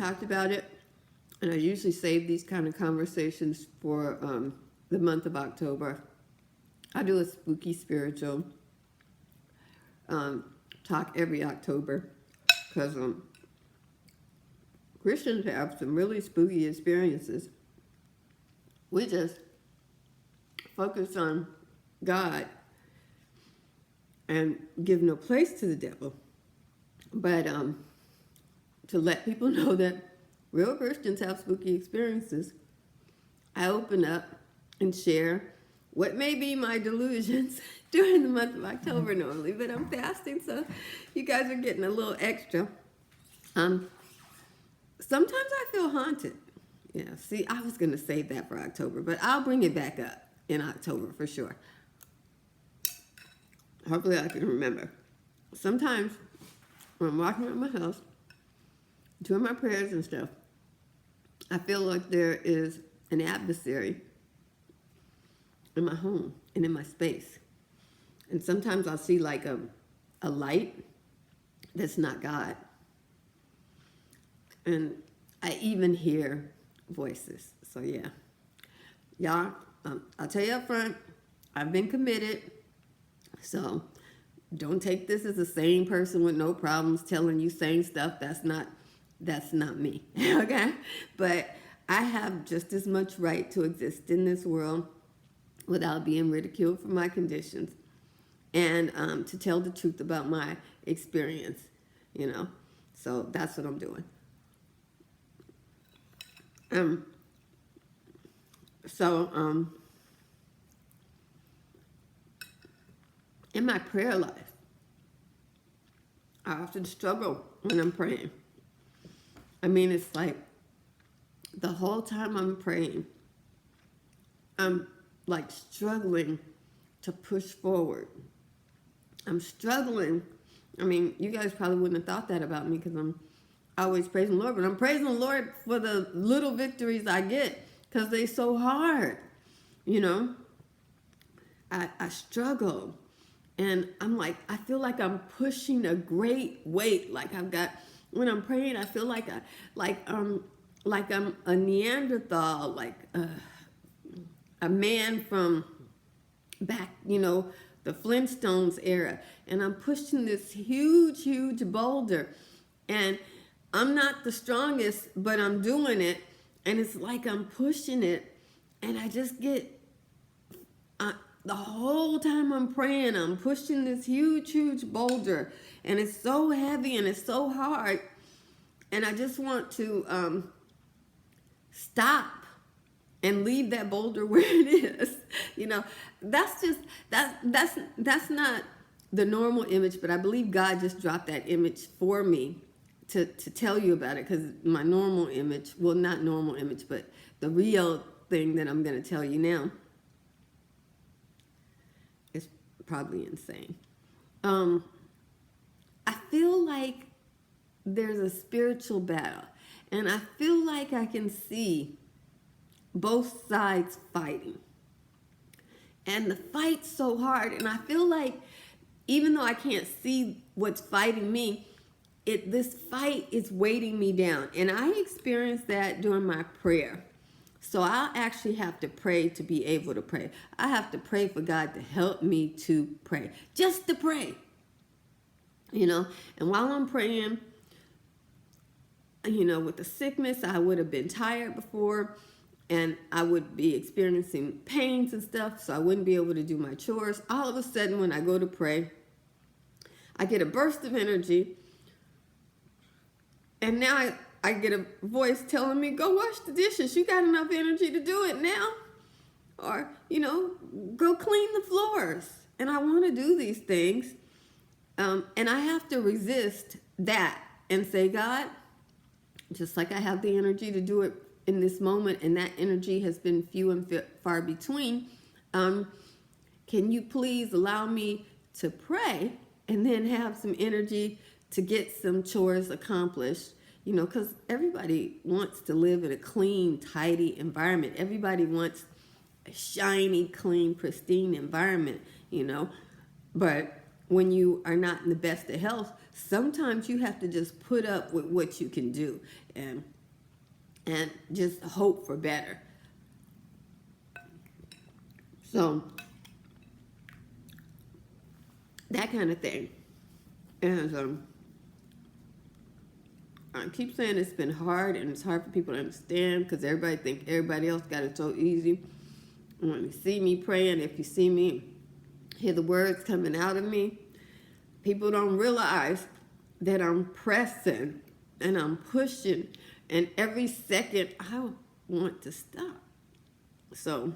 talked about it, and I usually save these kind of conversations for the month of October. I do a spooky spiritual talk every October because Christians have some really spooky experiences. We just focus on God and give no place to the devil. But to let people know that real Christians have spooky experiences, I open up and share what may be my delusions during the month of October normally, but I'm fasting, so you guys are getting a little extra. Sometimes I feel haunted. Yeah, see, I was going to save that for October, but I'll bring it back up in October for sure. Hopefully I can remember. Sometimes when I'm walking around my house, doing my prayers and stuff, I feel like there is an adversary in my home and in my space. And sometimes I'll see like a light that's not God. And I even hear voices. So yeah. Y'all, I'll tell you up front, I've been committed. So don't take this as a sane person with no problems telling you sane stuff. That's not me. Okay? But I have just as much right to exist in this world without being ridiculed for my conditions, and to tell the truth about my experience, you know. So that's what I'm doing. In my prayer life, I often struggle when I'm praying. I mean, it's like the whole time I'm praying, I'm like struggling to push forward. I'm struggling. I mean, you guys probably wouldn't have thought that about me because I'm always praising the Lord, but I'm praising the Lord for the little victories I get because they're so hard, you know. I struggle, and I'm like, I feel like I'm pushing a great weight. Like I've got, when I'm praying, I feel like I'm a Neanderthal, like a man from back, you know, the Flintstones era, and I'm pushing this huge boulder, and I'm not the strongest, but I'm doing it, and it's like I'm pushing it, and I just get, the whole time I'm praying, I'm pushing this huge boulder, and it's so heavy and it's so hard, and I just want to stop and leave that boulder where it is. You know, that's not the normal image, but I believe God just dropped that image for me to tell you about it, because my normal image, well, not normal image, but the real thing that I'm going to tell you now is probably insane. I feel like there's a spiritual battle, and I feel like I can see both sides fighting, and the fight's so hard, and I feel like even though I can't see what's fighting me, this fight is weighting me down, and I experienced that during my prayer. So I actually have to pray to be able to pray. I have to pray for God to help me to pray, just to pray, you know. And while I'm praying, you know, with the sickness, I would have been tired before, and I would be experiencing pains and stuff, so I wouldn't be able to do my chores. All of a sudden, when I go to pray, I get a burst of energy, and now I get a voice telling me, go wash the dishes. You got enough energy to do it now. Or, you know, go clean the floors. And I want to do these things. And I have to resist that and say, God, just like I have the energy to do it in this moment, and that energy has been few and far between, can you please allow me to pray and then have some energy to get some chores accomplished? You know, because everybody wants to live in a clean, tidy environment. Everybody wants a shiny, clean, pristine environment, you know. But when you are not in the best of health, sometimes you have to just put up with what you can do. And and just hope for better. So that kind of thing. And I keep saying it's been hard, and it's hard for people to understand because everybody think everybody else got it so easy. And when you see me praying, if you see me, hear the words coming out of me, people don't realize that I'm pressing and I'm pushing, and every second I want to stop. So,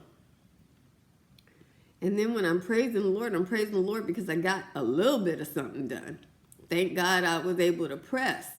and then when I'm praising the Lord, I'm praising the Lord because I got a little bit of something done. Thank God I was able to press.